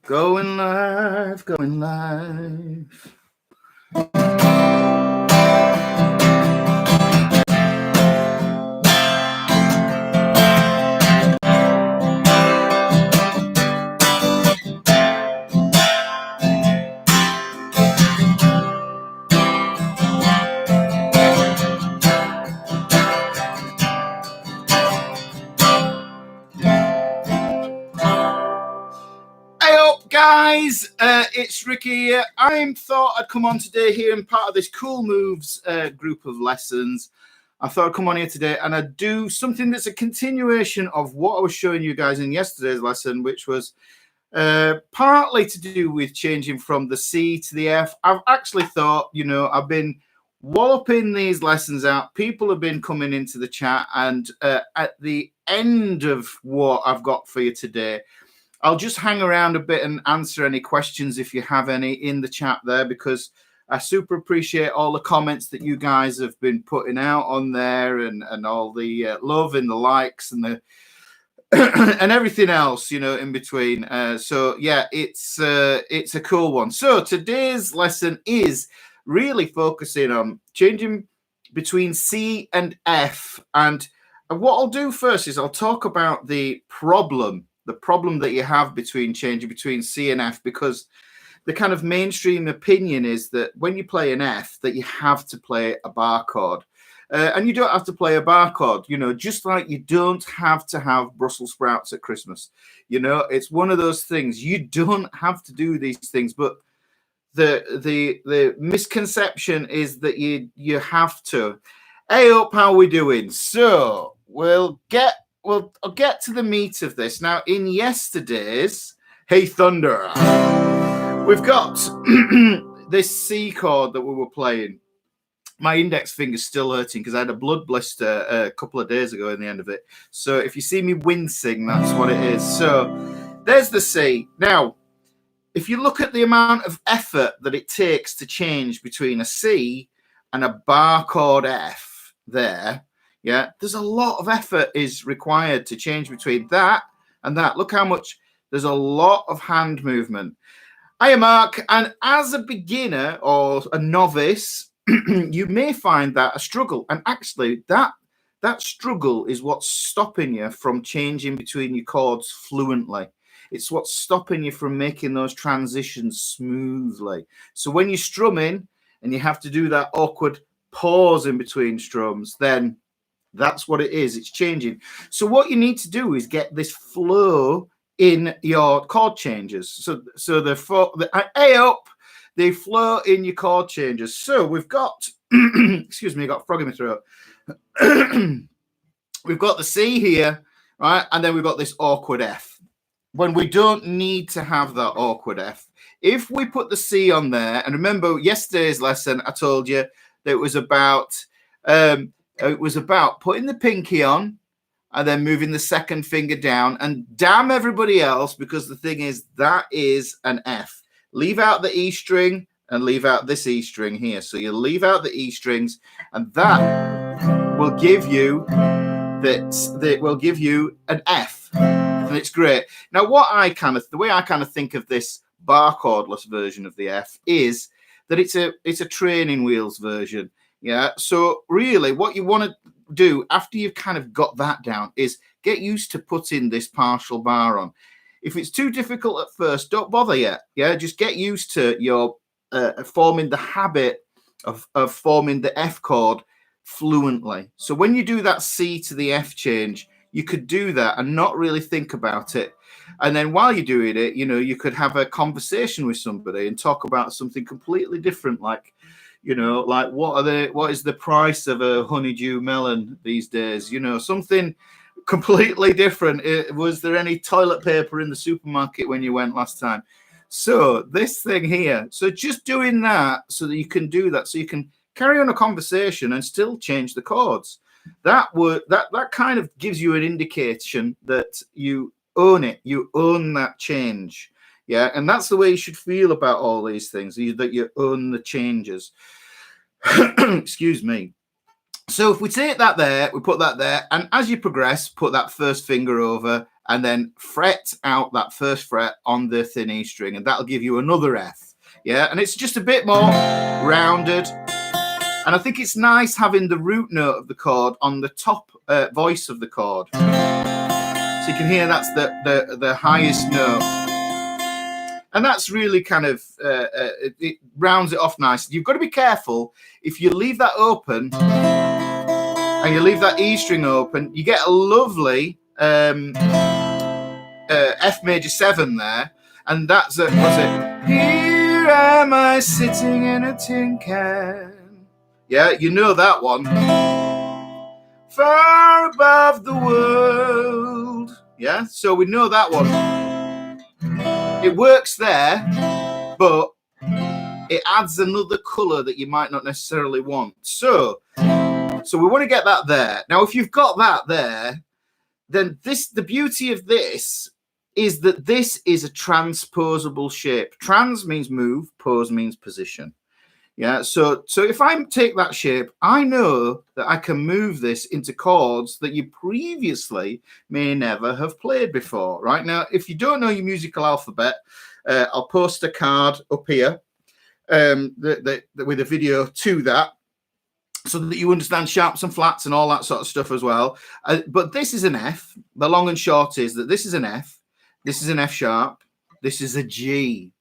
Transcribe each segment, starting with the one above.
Going live, going live. Guys, it's Ricky here. I thought I'd come on today here and part of this Cool Moves group of lessons. I thought I'd come on here today and I'd do something that's a continuation of what I was showing you guys in yesterday's lesson, which was partly to do with changing from the C to the F. I've actually thought, I've been walloping these lessons out. People have been coming into the chat, and at the end of what I've got for you today, I'll just hang around a bit and answer any questions if you have any in the chat there, because I super appreciate all the comments that you guys have been putting out on there, and all the love and the likes and the and everything else, in between. So yeah, it's a cool one. So today's lesson is really focusing on changing between C and F. And what I'll do first is I'll talk about the problem that you have between changing between C and F, because the kind of mainstream opinion is that when you play an F, that you have to play a bar chord. And you don't have to play a bar chord, just like you don't have to have Brussels sprouts at Christmas. It's one of those things. You don't have to do these things, but the misconception is that you have to. Hey up, how we doing? So I'll get to the meat of this. Now, in yesterday's Hey Thunder, we've got this C chord that we were playing. My index finger's still hurting because I had a blood blister a couple of days ago in the end of it. So if you see me wincing, that's what it is. So there's the C. Now, if you look at the amount of effort that it takes to change between a C and a bar chord F there, yeah, there's a lot of effort is required to change between that and that. Look how much, there's a lot of hand movement. Hiya, Mark. And as a beginner or a novice, you may find that a struggle. And actually, that struggle is what's stopping you from changing between your chords fluently. It's what's stopping you from making those transitions smoothly. So when you're strumming and you have to do that awkward pause in between strums, then that's what it is. It's changing. So what you need to do is get this flow in your chord changes. So they flow in your chord changes. So we've got, excuse me, I got a frog in my throat. We've got the C here, right? And then we've got this awkward F. When we don't need to have that awkward F. If we put the C on there, and remember yesterday's lesson, I told you that it was about putting the pinky on and then moving the second finger down, and damn everybody else, because the thing is, that is an F. Leave out the E string and leave out this E string here. So you leave out the E strings, and that will give you an F. And it's great. Now, the way I kind of think of this bar chordless version of the F is that it's a training wheels version. Yeah. So really what you want to do after you've kind of got that down is get used to putting this partial bar on. If it's too difficult at first, don't bother yet. Yeah. Just get used to your forming the habit of forming the F chord fluently. So when you do that C to the F change, you could do that and not really think about it. And then while you're doing it, you could have a conversation with somebody and talk about something completely different, like, what is the price of a honeydew melon these days? Something completely different. Was there any toilet paper in the supermarket when you went last time? So this thing here, so just doing that so that you can do that, so you can carry on a conversation and still change the chords. That kind of gives you an indication that you own it. You own that change. Yeah, and that's the way you should feel about all these things, that you own the changes. Excuse me. So if we take that there, we put that there, and as you progress, put that first finger over and then fret out that first fret on the thin E string, and that'll give you another F. Yeah, and it's just a bit more rounded. And I think it's nice having the root note of the chord on the top voice of the chord. So you can hear that's the highest note. And that's really kind of, it rounds it off nicely. You've got to be careful. If you leave that open and you leave that E string open, you get a lovely F major 7 there. And that's what's it? Here am I sitting in a tin can. Yeah, you know that one. Far above the world. Yeah, so we know that one. It works there, but it adds another colour that you might not necessarily want. So we want to get that there. Now, if you've got that there, then the beauty of this is that this is a transposable shape. Trans means move, pose means position. Yeah, so if I take that shape, I know that I can move this into chords that you previously may never have played before. Right now, if you don't know your musical alphabet, I'll post a card up here with a video to that, so that you understand sharps and flats and all that sort of stuff as well. But this is an F. The long and short is that this is an F, this is an F sharp, this is a G.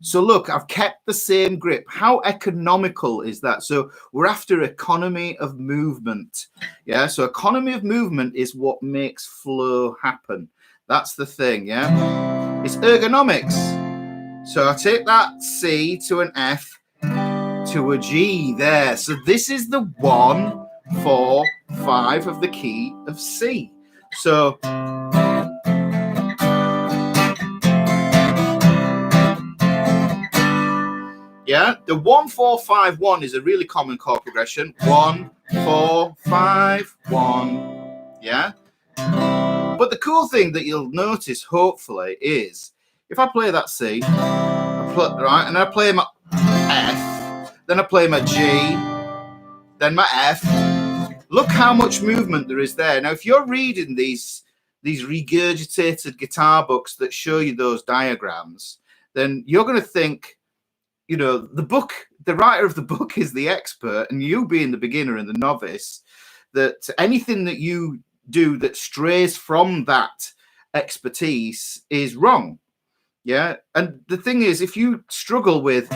So look, I've kept the same grip. How economical is that? So we're after economy of movement. Yeah, so economy of movement is what makes flow happen. That's the thing, yeah? It's ergonomics. So I take that C to an F to a G there. So this is the 1, 4, 5 of the key of C. So yeah, the 1, 4, 5, 1 is a really common chord progression. 1, 4, 5, 1. Yeah. But the cool thing that you'll notice, hopefully, is if I play that C, right, and I play my F, then I play my G, then my F. Look how much movement there is there. Now, if you're reading these regurgitated guitar books that show you those diagrams, then you're going to think, you know, the writer of the book is the expert, and you being the beginner and the novice, that anything that you do that strays from that expertise is wrong. Yeah. And the thing is, if you struggle with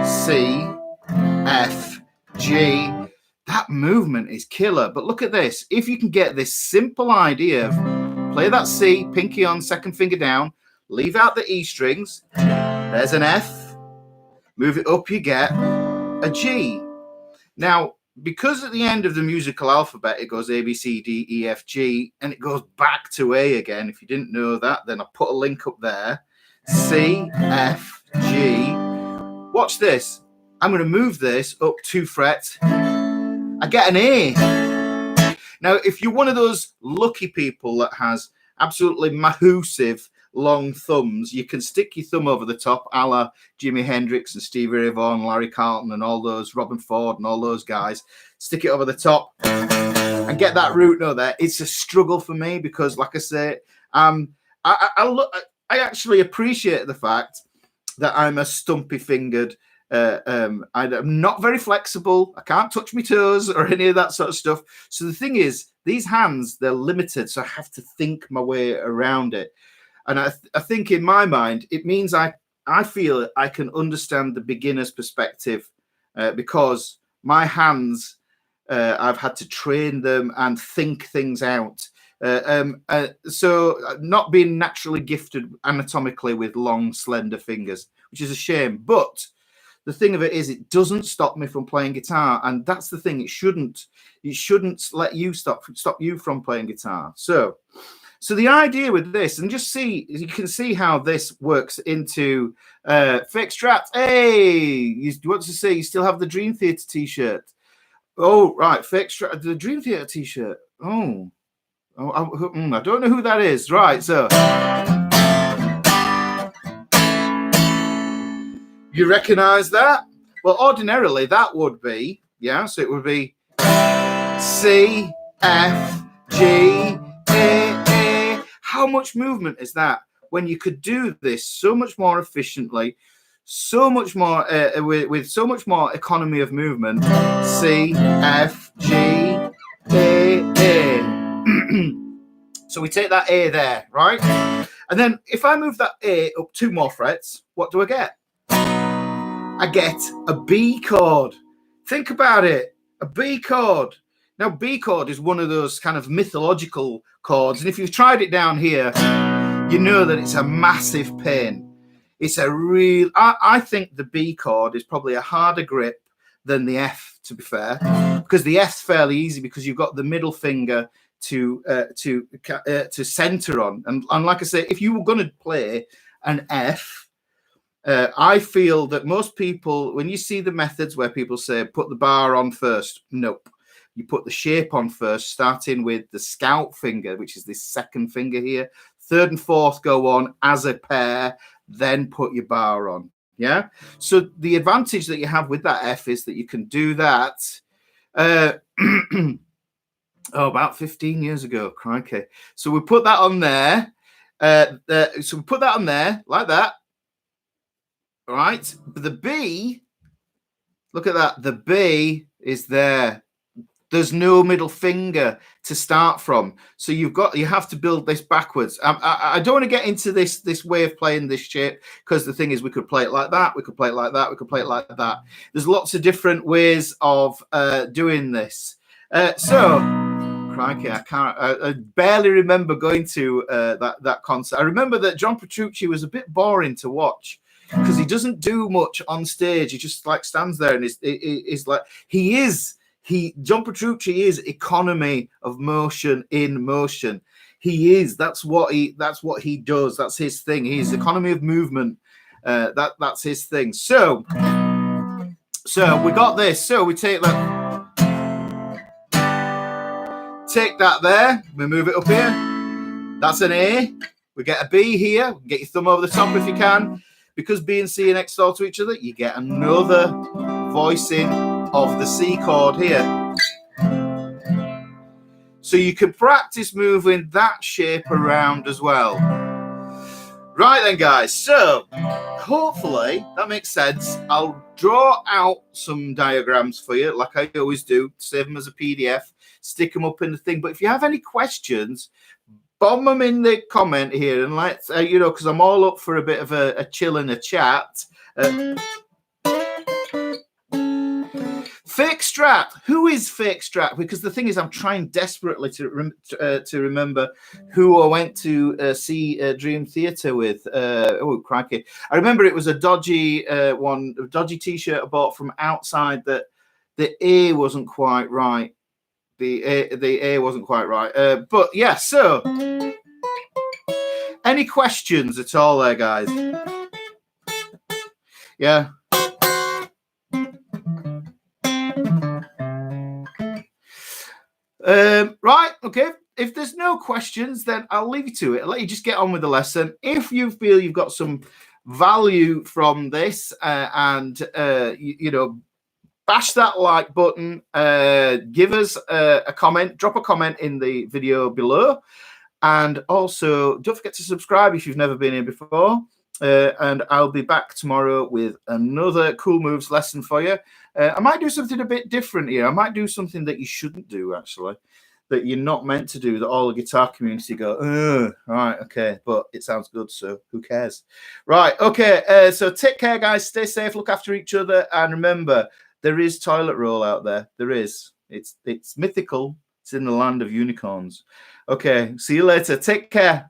C, F, G, that movement is killer. But look at this. If you can get this simple idea of play that C, pinky on, second finger down, leave out the E strings, there's an F, move it up, you get a G. Now, because at the end of the musical alphabet, it goes A, B, C, D, E, F, G, and it goes back to A again. If you didn't know that, then I put a link up there. C, F, G. Watch this. I'm going to move this up 2 frets. I get an A. Now, if you're one of those lucky people that has absolutely massive long thumbs, you can stick your thumb over the top, a la Jimi Hendrix and Stevie Ray Vaughan, Larry Carlton and all those, Robin Ford and all those guys. Stick it over the top and get that root note there. It's a struggle for me because, like I say, I actually appreciate the fact that I'm a stumpy fingered. I'm not very flexible. I can't touch my toes or any of that sort of stuff. So the thing is, these hands, they're limited. So I have to think my way around it. And I think in my mind, it means I feel I can understand the beginner's perspective because my hands, I've had to train them and think things out. So not being naturally gifted anatomically with long, slender fingers, which is a shame. But the thing of it is, it doesn't stop me from playing guitar. And that's the thing. It shouldn't let you stop you from playing guitar. So the idea with this, and just see, you can see how this works into fake straps. Hey, you want to say you still have the Dream Theater t-shirt? Oh, right, fake strap, the Dream Theater t-shirt. Oh, I don't know who that is. Right, so you recognize that? Well, ordinarily that would be, yeah, so it would be C, F, G, A. How much movement is that when you could do this so much more efficiently, so much more with so much more economy of movement? C, F, G, A. So we take that A there, right? And then if I move that A up 2 more frets, what do I get? I get a B chord. Think about it, a B chord. Now, B chord is one of those kind of mythological chords. And if you've tried it down here, you know that it's a massive pain. It's a real, I think the B chord is probably a harder grip than the F, to be fair, because the F's fairly easy because you've got the middle finger to center on. And like I say, if you were going to play an F, I feel that most people, when you see the methods where people say put the bar on first, nope. You put the shape on first, starting with the scout finger, which is this second finger here. Third and fourth go on as a pair, then put your bar on. Yeah. So the advantage that you have with that F is that you can do that. About 15 years ago, crikey. So we put that on there. So we put that on there like that. All right. But the B, look at that. The B is there. There's no middle finger to start from. So you have to build this backwards. I don't want to get into this way of playing this shape, because the thing is, we could play it like that. We could play it like that. We could play it like that. There's lots of different ways of doing this. So, crikey, I barely remember going to that concert. I remember that John Petrucci was a bit boring to watch, because he doesn't do much on stage. He just like stands there and is like, John Petrucci is economy of motion in motion. He is. That's what he does. That's his thing. He's economy of movement. That's his thing. So we got this. So we take that there. We move it up here. That's an A. We get a B here. Get your thumb over the top if you can. Because B and C are next door to each other, you get another voicing of the C chord here. So you can practice moving that shape around as well. Right then, guys. So hopefully that makes sense. I'll draw out some diagrams for you, like I always do, save them as a PDF, stick them up in the thing. But if you have any questions, bomb them in the comment here, and let's, because I'm all up for a bit of a chill and a chat. Fake Strat. Who is Fake Strat? Because the thing is, I'm trying desperately to remember who I went to see Dream Theater with. Oh, crikey. I remember it was a dodgy dodgy T-shirt I bought from outside that the A wasn't quite right. The A wasn't quite right. But yeah, so any questions at all there, guys? Yeah. Right, okay. If there's no questions, then I'll leave you to it. I'll let you just get on with the lesson. If you feel you've got some value from this, and bash that like button, give us a comment, drop a comment in the video below, and also don't forget to subscribe if you've never been here before. And I'll be back tomorrow with another Cool Moves lesson for you. I might do something a bit different here. I might do something that you shouldn't do, actually, that you're not meant to do, that all the guitar community go, right, okay, but it sounds good, so who cares? Right, okay, so take care, guys. Stay safe, look after each other, and remember, there is toilet roll out there. There is. It's mythical. It's in the land of unicorns. Okay, see you later. Take care.